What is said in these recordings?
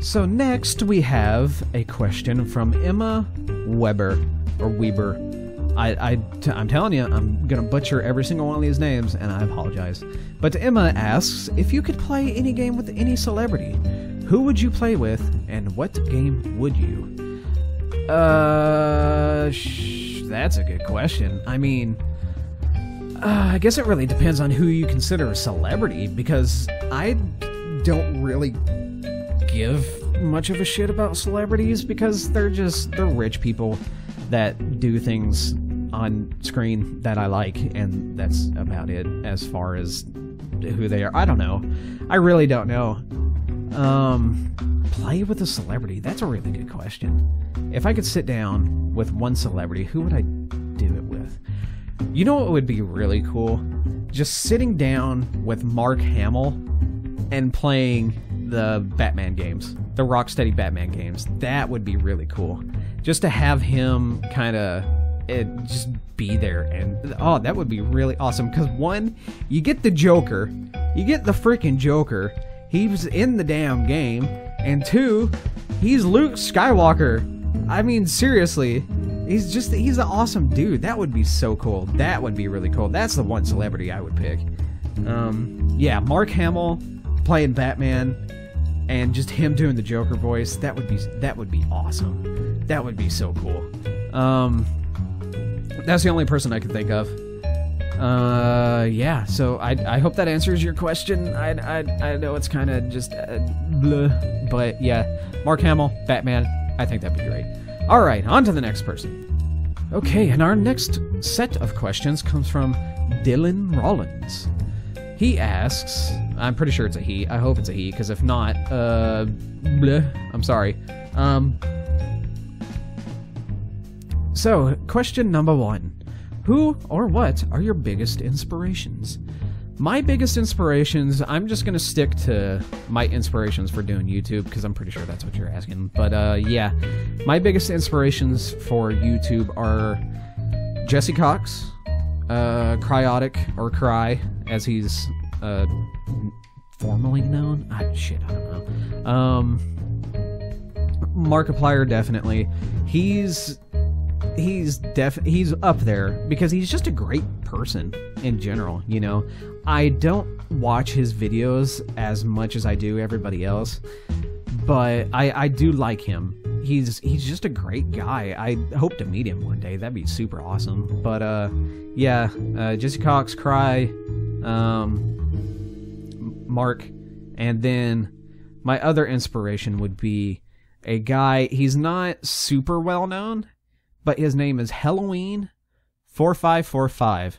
So next we have a question from Emma Weber, or Weber. I'm telling you, I'm gonna butcher every single one of these names, and I apologize. But Emma asks, if you could play any game with any celebrity, who would you play with, and what game would you? That's a good question. I mean, I guess it really depends on who you consider a celebrity, because I don't really give much of a shit about celebrities, because they're rich people that do things on screen that I like, and that's about it as far as who they are. I don't know. I really don't know. Play with a celebrity. That's a really good question. If I could sit down with one celebrity, who would I do it with? You know what would be really cool? Just sitting down with Mark Hamill and playing the Batman games. The Rocksteady Batman games. That would be really cool. Just to have him kind of just be there, and oh, that would be really awesome. Because one, you get the Joker, you get the freaking Joker. He's in the damn game, and two, he's Luke Skywalker. I mean, seriously, he's an awesome dude. That would be so cool. That would be really cool. That's the one celebrity I would pick. Yeah, Mark Hamill playing Batman, and just him doing the Joker voice. That would be awesome. That would be so cool. That's the only person I can think of. Yeah, so I hope that answers your question. I know it's kind of just blah, but yeah, Mark Hamill, Batman, I think that'd be great. Alright, on to the next person. Okay, and our next set of questions comes from Dylan Rollins. He asks, I'm pretty sure it's a he, I hope it's a he, because if not, I'm sorry. So, question number 1. Who or what are your biggest inspirations? My biggest inspirations, I'm just going to stick to my inspirations for doing YouTube, because I'm pretty sure that's what you're asking. But yeah, my biggest inspirations for YouTube are Jesse Cox, Cryotic, or Cry, as he's formally known. I don't know. Markiplier, definitely. He's up there because he's just a great person in general, you know. I don't watch his videos as much as I do everybody else, but I do like him. He's just a great guy. I hope to meet him one day. That'd be super awesome. But yeah, Jesse Cox, Cry, Mark, and then my other inspiration would be a guy. He's not super well known, but his name is Halloween4545,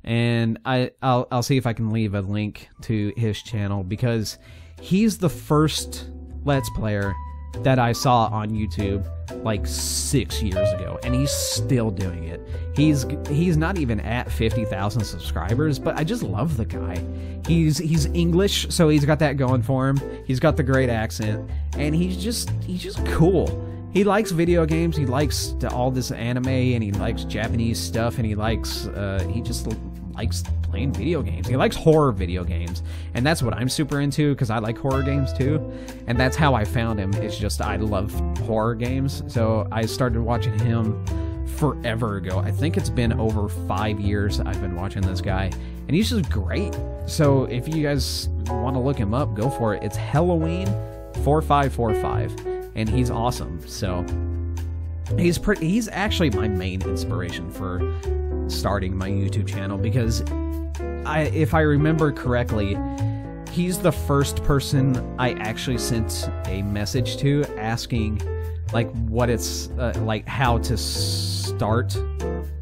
and I'll see if I can leave a link to his channel, because he's the first Let's Player that I saw on YouTube like 6 years ago, and he's still doing it. He's not even at 50,000 subscribers, but I just love the guy. He's English, so he's got that going for him. He's got the great accent, and he's just cool. He likes video games, he likes all this anime, and he likes Japanese stuff, and he just likes playing video games. He likes horror video games, and that's what I'm super into, because I like horror games too, and that's how I found him. It's just I love horror games, so I started watching him forever ago. I think it's been over 5 years I've been watching this guy, and he's just great. So if you guys want to look him up, go for it. It's Halloween4545. And he's awesome. So he's actually my main inspiration for starting my YouTube channel, because if I remember correctly, he's the first person I actually sent a message to asking like what it's like how to start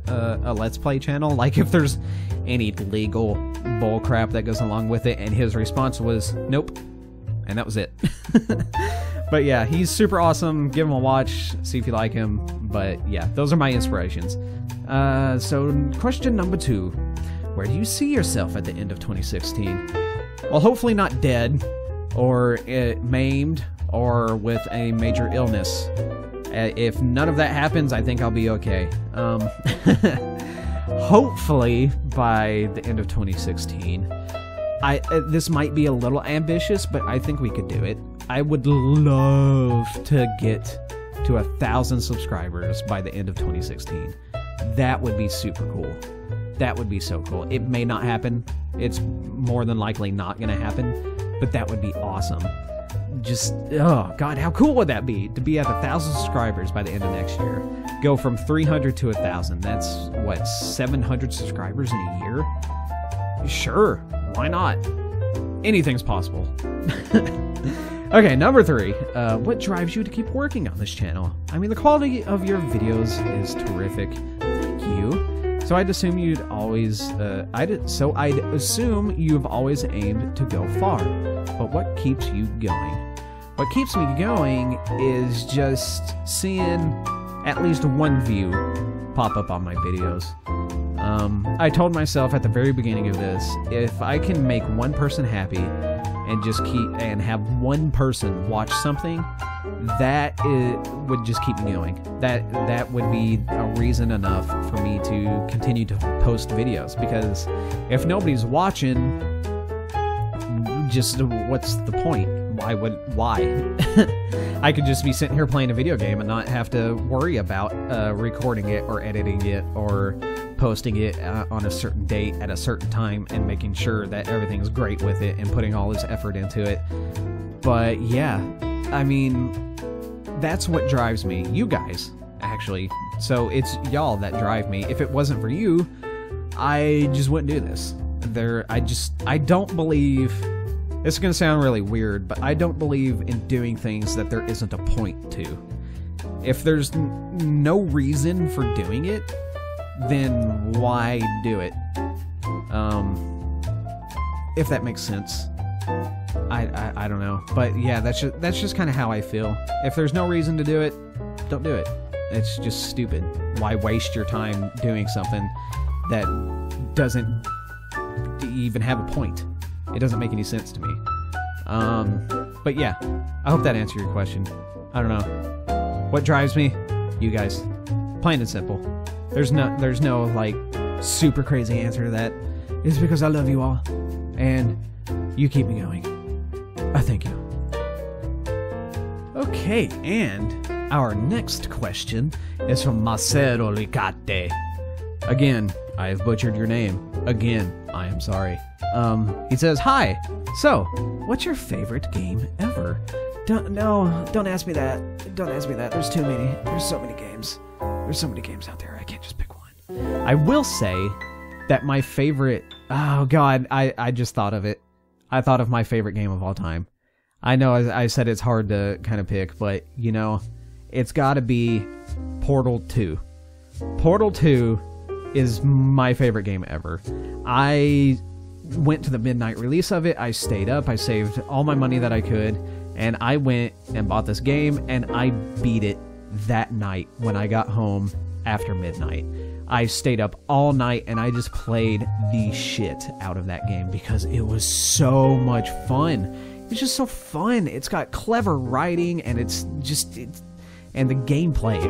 a Let's Play channel, like if there's any legal bullcrap that goes along with it, and his response was nope, and that was it. But yeah, he's super awesome. Give him a watch, see if you like him. But yeah, those are my inspirations. So question number 2. Where do you see yourself at the end of 2016? Well, hopefully not dead, or maimed, or with a major illness. If none of that happens, I think I'll be okay. Hopefully by the end of 2016. This might be a little ambitious, but I think we could do it. I would love to get to 1,000 subscribers by the end of 2016. That would be super cool. That would be so cool. It may not happen. It's more than likely not going to happen, but that would be awesome. Just, oh god, how cool would that be to be at 1,000 subscribers by the end of next year? Go from 300 to 1,000. That's what, 700 subscribers in a year? Sure, why not? Anything's possible. Okay, number 3. What drives you to keep working on this channel? I mean, the quality of your videos is terrific. Thank you. So I'd assume you'd always, I'd assume you've always aimed to go far. But what keeps you going? What keeps me going is just seeing at least one view pop up on my videos. I told myself at the very beginning of this, if I can make one person happy and just have one person watch something, that would just keep me going. That would be a reason enough for me to continue to post videos, because if nobody's watching, just what's the point? Why? I could just be sitting here playing a video game and not have to worry about recording it or editing it or posting it on a certain date at a certain time and making sure that everything's great with it and putting all this effort into it. But yeah, I mean, that's what drives me. You guys, actually. So it's y'all that drive me. If it wasn't for you, I just wouldn't do this. I don't believe... This is going to sound really weird, but I don't believe in doing things that there isn't a point to. If there's no reason for doing it, then why do it? If that makes sense. I don't know. But yeah, that's just kind of how I feel. If there's no reason to do it, don't do it. It's just stupid. Why waste your time doing something that doesn't even have a point? It doesn't make any sense to me. But yeah, I hope that answered your question. I don't know. What drives me? You guys. Plain and simple. There's no like super crazy answer to that. It's because I love you all, and you keep me going. Thank you. Okay, and our next question is from Macero Licate. Again, I have butchered your name. Again, I am sorry. He says, "Hi. So, what's your favorite game ever?" Don't ask me that. Don't ask me that. There's too many. There's so many games. There's so many games out there. I can't just pick one. I will say that my favorite... Oh, God. I just thought of it. I thought of my favorite game of all time. I know I said it's hard to kind of pick, but, you know, it's got to be Portal 2. Portal 2 is my favorite game ever. I went to the midnight release of it. I stayed up. I saved all my money that I could, and I went and bought this game, and I beat it that night when I got home after midnight. I stayed up all night, and I just played the shit out of that game because it was so much fun. It's just so fun. It's got clever writing, and and the gameplay.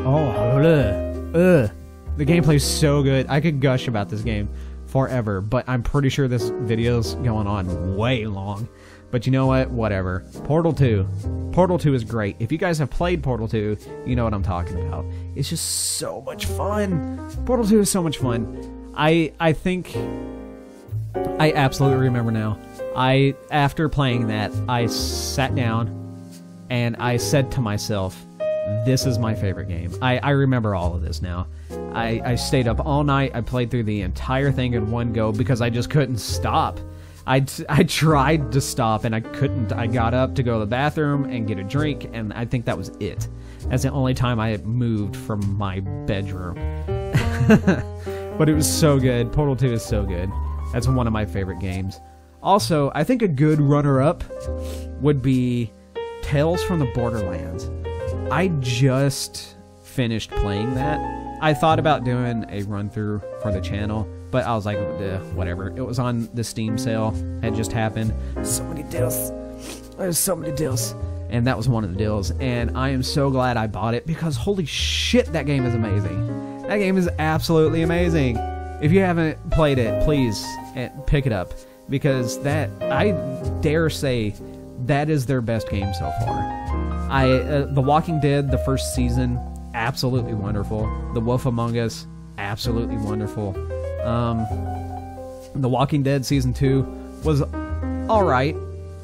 The gameplay is so good. I could gush about this game forever, but I'm pretty sure this video's going on way long. But you know what? Whatever. Portal 2. Portal 2 is great. If you guys have played Portal 2, you know what I'm talking about. It's just so much fun. Portal 2 is so much fun. I think... I absolutely remember now. After playing that, I sat down and I said to myself, this is my favorite game. I remember all of this now. I stayed up all night. I played through the entire thing in one go because I just couldn't stop. I tried to stop and I couldn't. I got up to go to the bathroom and get a drink, and I think that was it. That's the only time I had moved from my bedroom. But it was so good. Portal 2 is so good. That's one of my favorite games. Also, I think a good runner-up would be Tales from the Borderlands. I just finished playing that. I thought about doing a run-through for the channel, but I was like, whatever. It was on the Steam sale. It just happened. So many deals. There's so many deals. And that was one of the deals. And I am so glad I bought it because holy shit, that game is amazing. That game is absolutely amazing. If you haven't played it, please pick it up. Because that, I dare say, that is their best game so far. The Walking Dead, the first season, absolutely wonderful. The Wolf Among Us, absolutely wonderful. The Walking Dead Season 2 was alright.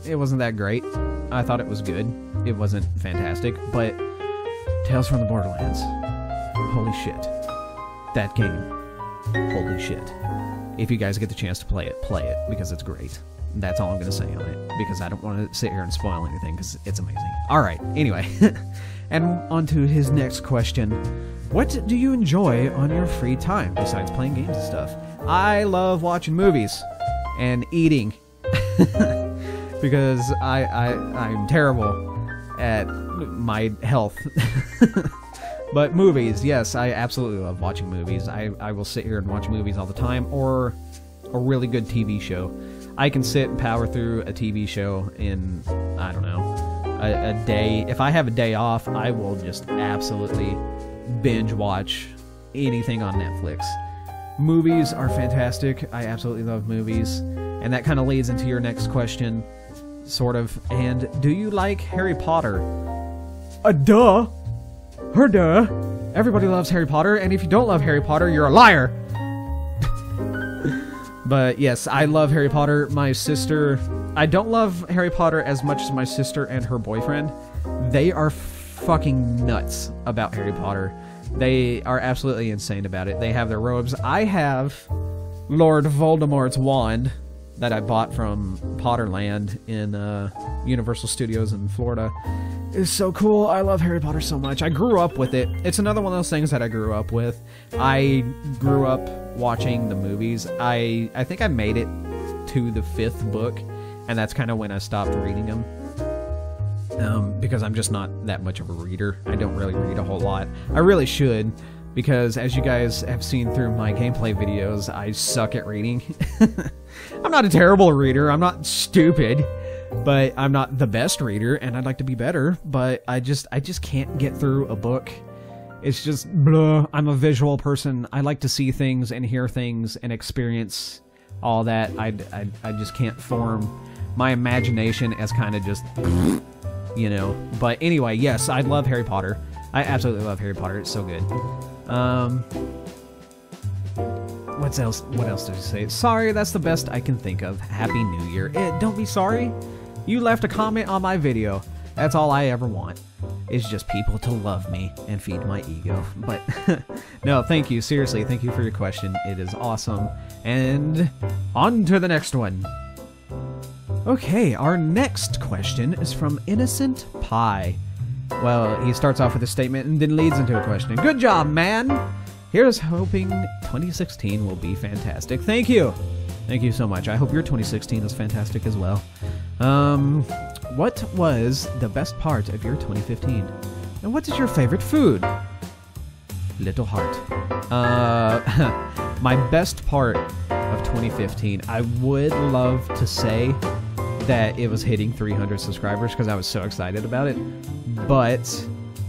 It wasn't that great. I thought it was good. It wasn't fantastic, but Tales from the Borderlands, holy shit. That game, holy shit. If you guys get the chance to play it, because it's great. That's all I'm going to say on it, because I don't want to sit here and spoil anything, because it's amazing. Alright, anyway. And on to his next question. What do you enjoy on your free time, besides playing games and stuff? I love watching movies and eating. Because I'm terrible at my health. But movies, yes, I absolutely love watching movies. I will sit here and watch movies all the time, or a really good TV show. I can sit and power through a TV show in, I don't know, a day. If I have a day off, I will just absolutely binge watch anything on Netflix. Movies are fantastic. I absolutely love movies. And that kind of leads into your next question, sort of. And do you like Harry Potter? Duh. Duh. Everybody loves Harry Potter, and if you don't love Harry Potter, you're a liar. But yes, I love Harry Potter. My sister... I don't love Harry Potter as much as my sister and her boyfriend. They are fucking nuts about Harry Potter. They are absolutely insane about it. They have their robes. I have Lord Voldemort's wand that I bought from Potterland in Universal Studios in Florida. It's so cool. I love Harry Potter so much. I grew up with it. It's another one of those things that I grew up with. I grew up watching the movies. I think I made it to the 5th book, and that's kind of when I stopped reading them. Because I'm just not that much of a reader. I don't really read a whole lot. I really should, because as you guys have seen through my gameplay videos, I suck at reading. I'm not a terrible reader. I'm not stupid. But I'm not the best reader, and I'd like to be better, but I just can't get through a book. It's just, blah. I'm a visual person. I like to see things and hear things and experience all that. I just can't form my imagination as kind of just, you know. But anyway, yes, I love Harry Potter. I absolutely love Harry Potter. It's so good. What else did you say? Sorry, that's the best I can think of. Happy New Year. Don't be sorry. You left a comment on my video. That's all I ever want. It's just people to love me and feed my ego. But no, thank you. Seriously, thank you for your question. It is awesome. And on to the next one. Okay, our next question is from Innocent Pie. Well, he starts off with a statement and then leads into a question. Good job, man! Here's hoping 2016 will be fantastic. Thank you! Thank you so much. I hope your 2016 is fantastic as well. What was the best part of your 2015? And what is your favorite food? Little heart. My best part of 2015, I would love to say that it was hitting 300 subscribers because I was so excited about it. But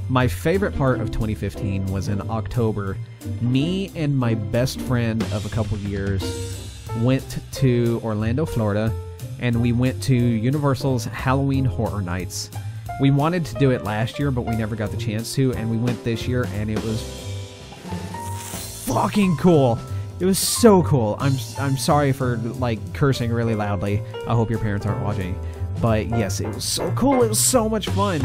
my favorite part of 2015 was in October. Me and my best friend of a couple years went to Orlando, Florida, and we went to Universal's Halloween Horror Nights. We wanted to do it last year, but we never got the chance to, and we went this year, and it was fucking cool. It was so cool. I'm sorry for, like, cursing really loudly. I hope your parents aren't watching. But, yes, it was so cool. It was so much fun.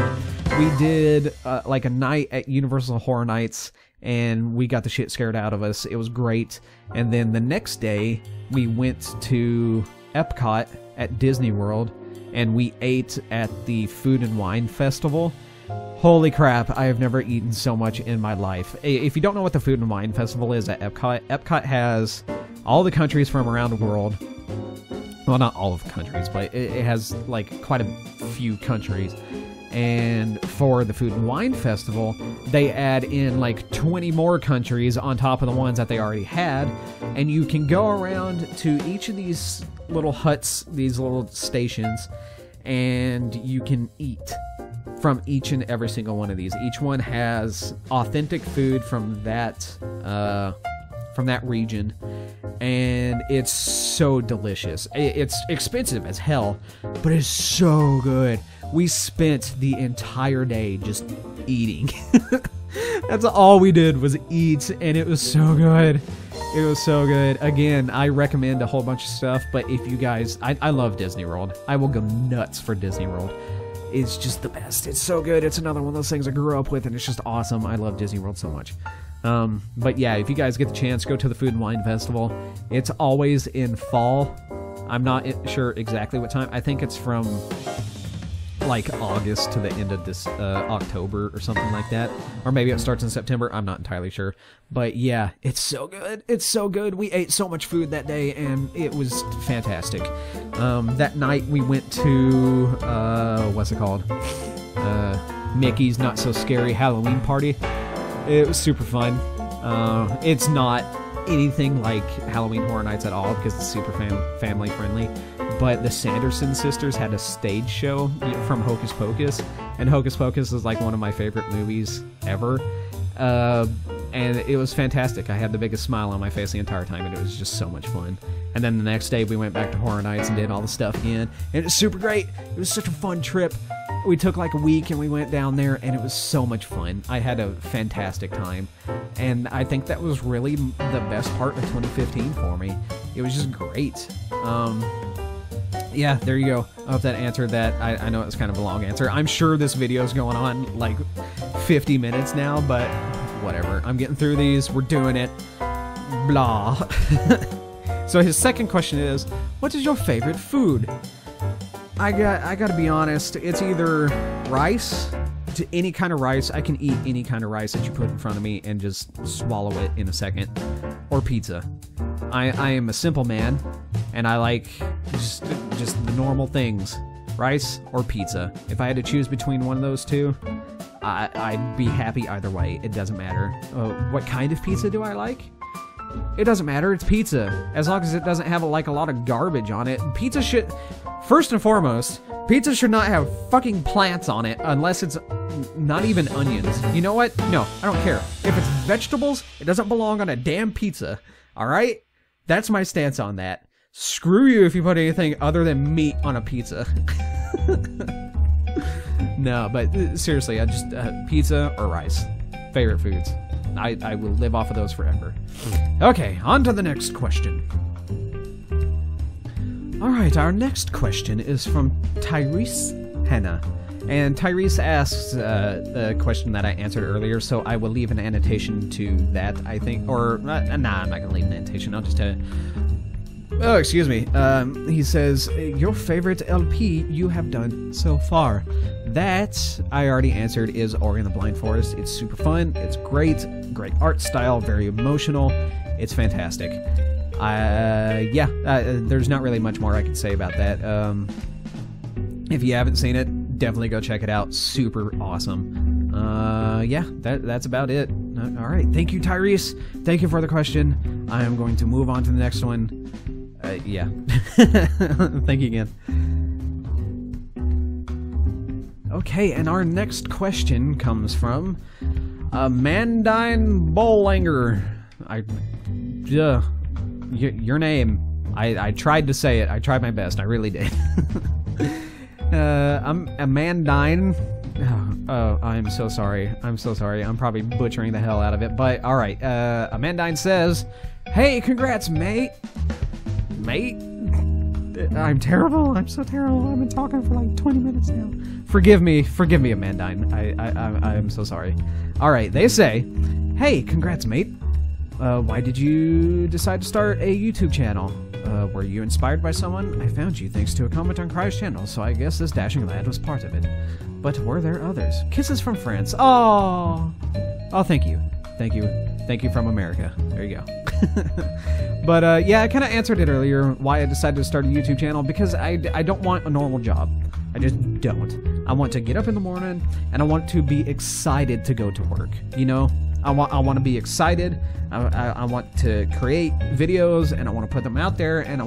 We did, like, a night at Universal Horror Nights, and we got the shit scared out of us. It was great. And then the next day, we went to Epcot at Disney World, and we ate at the Food and Wine Festival. Holy crap, I have never eaten so much in my life. If you don't know what the Food and Wine Festival is at Epcot, Epcot has all the countries from around the world. Well, not all of the countries, but it has, like, quite a few countries. And for the Food and Wine Festival, they add in, like, 20 more countries on top of the ones that they already had. And you can go around to each of these little huts, these little stations, and you can eat from each and every single one of these. Each one has authentic food from that from that region, and it's so delicious. It's expensive as hell, but it's so good. We spent the entire day just eating. That's all we did was eat, and it was so good. It was so good. Again, I recommend a whole bunch of stuff, but if you guys... I love Disney World. I will go nuts for Disney World. It's just the best. It's so good. It's another one of those things I grew up with, and it's just awesome. I love Disney World so much. But yeah, if you guys get the chance, go to the Food and Wine Festival. It's always in fall. I'm not sure exactly what time. I think it's from like August to the end of this October or something like that, or maybe it starts in September. I'm not entirely sure, but yeah, it's so good. It's so good. We ate so much food that day, and it was fantastic. That night we went to what's it called? Mickey's Not So Scary Halloween Party. It was super fun. It's not anything like Halloween Horror Nights at all because it's super family friendly. But the Sanderson sisters had a stage show from Hocus Pocus, and Hocus Pocus is like one of my favorite movies ever. And it was fantastic. I had the biggest smile on my face the entire time, and it was just so much fun. And then the next day we went back to Horror Nights and did all the stuff again, and it was super great. It was such a fun trip. We took like a week and we went down there, and it was so much fun. I had a fantastic time, and I think that was really the best part of 2015 for me. It was just great. Yeah, there you go. I hope that answered that. I know it's kind of a long answer. I'm sure this video is going on like 50 minutes now, but whatever. I'm getting through these. We're doing it. Blah. So his second question is, what is your favorite food? I gotta be honest. It's either rice, to any kind of rice. I can eat any kind of rice that you put in front of me and just swallow it in a second. Or pizza. I am a simple man, and I like just the normal things. Rice or pizza. If I had to choose between one of those two, I'd be happy either way. It doesn't matter. What kind of pizza do I like? It doesn't matter. It's pizza. As long as it doesn't have like a lot of garbage on it. Pizza should... First and foremost, pizza should not have fucking plants on it unless it's not even onions. You know what? No, I don't care. If it's vegetables, it doesn't belong on a damn pizza. Alright? That's my stance on that. Screw you if you put anything other than meat on a pizza. No, but seriously, I just pizza or rice. Favorite foods. I will live off of those forever. Okay, on to the next question. Alright, our next question is from Tyrese Henna. And Tyrese asks the question that I answered earlier, so I will leave an annotation to that, I think. Or, nah, I'm not going to leave an annotation. I'll just tell you. Oh, excuse me. He says, your favorite LP you have done so far. That, I already answered, is Ori and the Blind Forest. It's super fun. It's great. Great art style. Very emotional. It's fantastic. There's not really much more I can say about that. If you haven't seen it, definitely go check it out. Super awesome. Yeah, that's about it. Alright, thank you, Tyrese. Thank you for the question. I am going to move on to the next one. Yeah. Thank you again. Okay, and our next question comes from Amandine Bolanger. Your name. I tried to say it. I tried my best. I really did. I'm Amandine. Oh, I'm so sorry. I'm so sorry. I'm probably butchering the hell out of it. But, alright. Amandine says, hey, congrats, mate. Mate? I'm terrible. I'm so terrible. I've been talking for like 20 minutes now. Forgive me, Amandine. I'm so sorry. Alright, they say, hey, congrats, mate. Why did you decide to start a YouTube channel? Were you inspired by someone? I found you thanks to a comment on Cry's channel, so I guess this dashing lad was part of it. But were there others? Kisses from France. Oh, thank you. Thank you. Thank you from America. There you go. But, yeah, I kind of answered it earlier, why I decided to start a YouTube channel, because I don't want a normal job. I just don't. I want to get up in the morning, and I want to be excited to go to work, you know? I want to be excited. I want to create videos, and I want to put them out there, and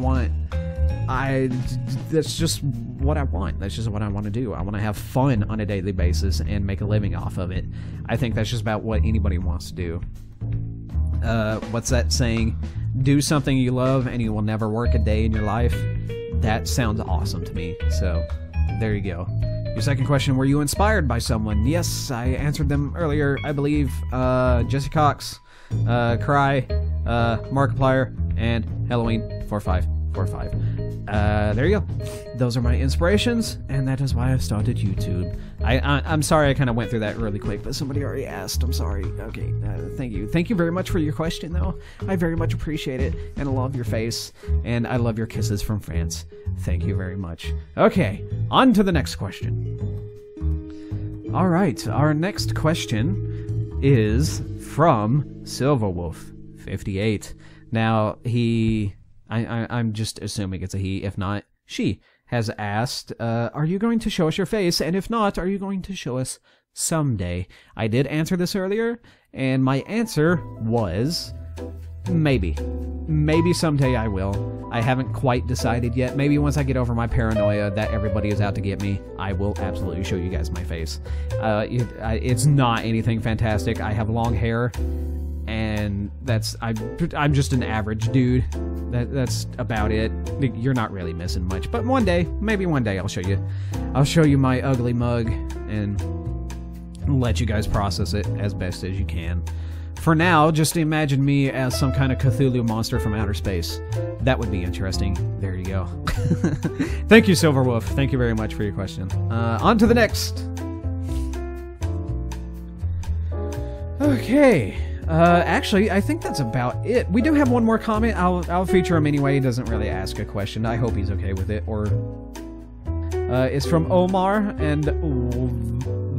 that's just what I want. That's just what I want to do. I want to have fun on a daily basis and make a living off of it. I think that's just about what anybody wants to do. what's that saying? Do something you love and you will never work a day in your life. That sounds awesome to me. So, there you go. Your second question, were you inspired by someone? Yes, I answered them earlier, I believe. Jesse Cox, Cry, Markiplier, and Halloween 4545. There you go. Those are my inspirations, and that is why I started YouTube. I'm sorry I kind of went through that really quick, but somebody already asked. I'm sorry. Okay, thank you. Thank you very much for your question, though. I very much appreciate it, and I love your face, and I love your kisses from France. Thank you very much. Okay, on to the next question. All right, our next question is from Silverwolf58. Now, I'm just assuming it's a he. If not, she has asked, are you going to show us your face? And if not, are you going to show us someday? I did answer this earlier, and my answer was maybe. Maybe someday I will. I haven't quite decided yet. Maybe once I get over my paranoia that everybody is out to get me, I will absolutely show you guys my face. It's not anything fantastic. I have long hair, and I'm just an average dude. That's about it. You're not really missing much. But one day, maybe one day, I'll show you my ugly mug and let you guys process it as best as you can. For now, just imagine me as some kind of Cthulhu monster from outer space. That would be interesting. There you go. Thank you, Silverwolf. Thank you very much for your question. On to the next. Okay. Actually, I think that's about it. We do have one more comment. I'll feature him anyway. He doesn't really ask a question. I hope he's okay with it. Or it's from Omar and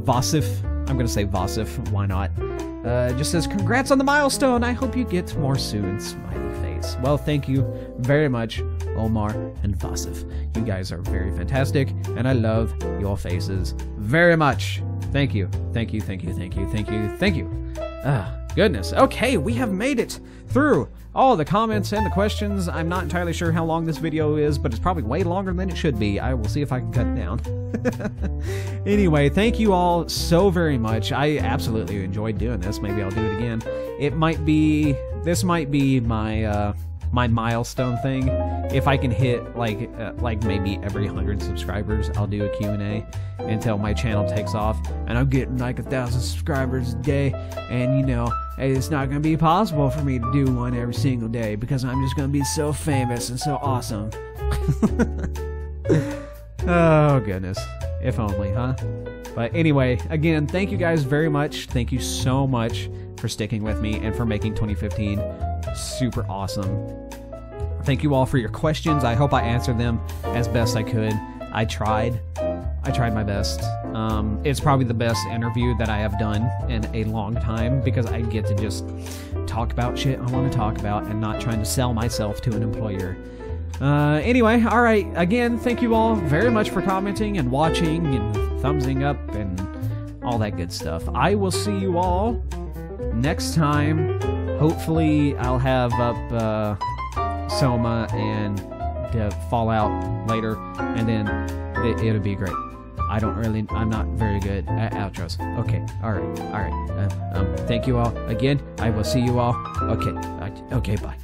Vasif. I'm gonna say Vasif. Why not? Just says, congrats on the milestone. I hope you get more soon. Smiley face. Well, thank you very much, Omar and Vasif. You guys are very fantastic, and I love your faces very much. Thank you. Thank you. Thank you. Thank you. Thank you. Thank you. Goodness. Okay, we have made it through all the comments and the questions. I'm not entirely sure how long this video is, but it's probably way longer than it should be. I will see if I can cut it down. Anyway, thank you all so very much. I absolutely enjoyed doing this. Maybe I'll do it again. This might be my my milestone thing. If I can hit like maybe every 100 subscribers, I'll do a Q&A until my channel takes off, and I'm getting like 1,000 subscribers a day, and you know, it's not gonna be possible for me to do one every single day because I'm just gonna be so famous and so awesome. Oh goodness, if only, huh? But anyway, again, thank you guys very much. Thank you so much for sticking with me and for making 2015 super awesome. Thank you all for your questions. I hope I answered them as best I could. I tried my best. It's probably the best interview that I have done in a long time because I get to just talk about shit I want to talk about and not trying to sell myself to an employer. Anyway, alright, again, thank you all very much for commenting and watching and thumbsing up and all that good stuff. I will see you all next time. Hopefully, I'll have up Soma and Fallout later, and then it'll be great. I'm not very good at outros. Okay, alright. Thank you all again. I will see you all. Okay, bye.